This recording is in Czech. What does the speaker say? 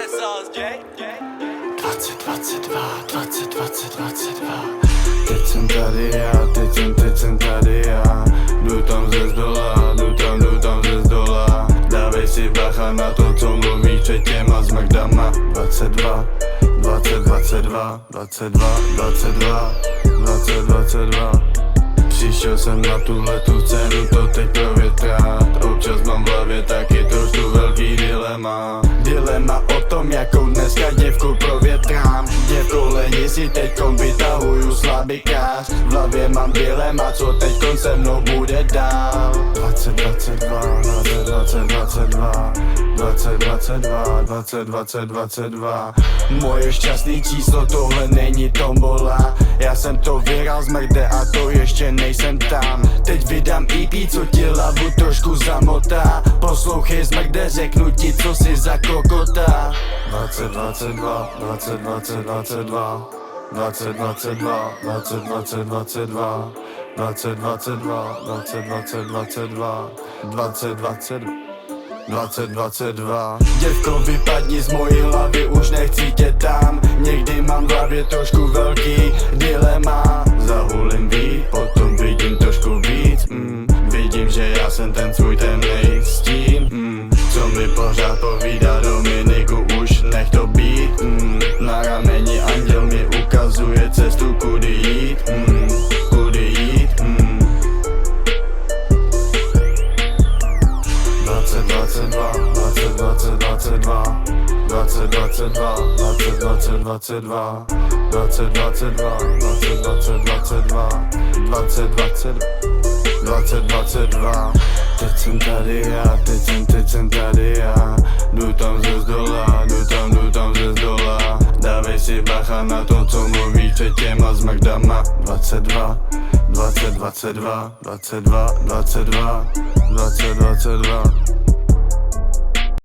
2022, 2022. Teď jsem tady já, teď jsem tady já. Jdu tam ze zdola, jdu tam ze zdola. Dávej si bacha na to, co mluví před těma zmrdama. 22, 2022, 22, 22, 2022. Přišel jsem na tuhletu cenu to teď provětrát. Občas mám v hlavě taky trošku velký dilema. Dilema o tom, jakou dneska děvku provětrám. Děvkou leni si teďkom vytahuju slabikář. V hlavě mám dilema, co teďkon se mnou bude dál. 2022, 2022, 2022, 2022. Moje šťastný číslo, tohle není tombola. Já jsem to vyhrál z mrde a to ještě nejsem tam. Teď vydám EP, co ti hlavu trošku zamotá. Poslouchej zmrde, řeknu ti, co si za kokota. 2022, 2022, 2022, 2022, 2022, 2022, 2022. 2022. Děvko, vypadni z mojí hlavy, už nechci tě tam. Někdy mám v hlavě trošku velký dilema. Zahulím víc, potom vidím trošku víc. Vidím, že já jsem ten svůj temnej stín. Co mi pořád povídá Dominiku, už nech to být. Na rameni anděl mi ukazuje cestu, kudy jít. Kudy jít. 2022, 2022, 2022, 2022, 2022, 2022, 2022. Teď jsem tady já, teď jsem tady já. Jdu tam ze zdola, jdu tam ze zdola. Dávej si bacha na to, co mluví před těma zmrdama. 22, 2022, 22, 22, 2022.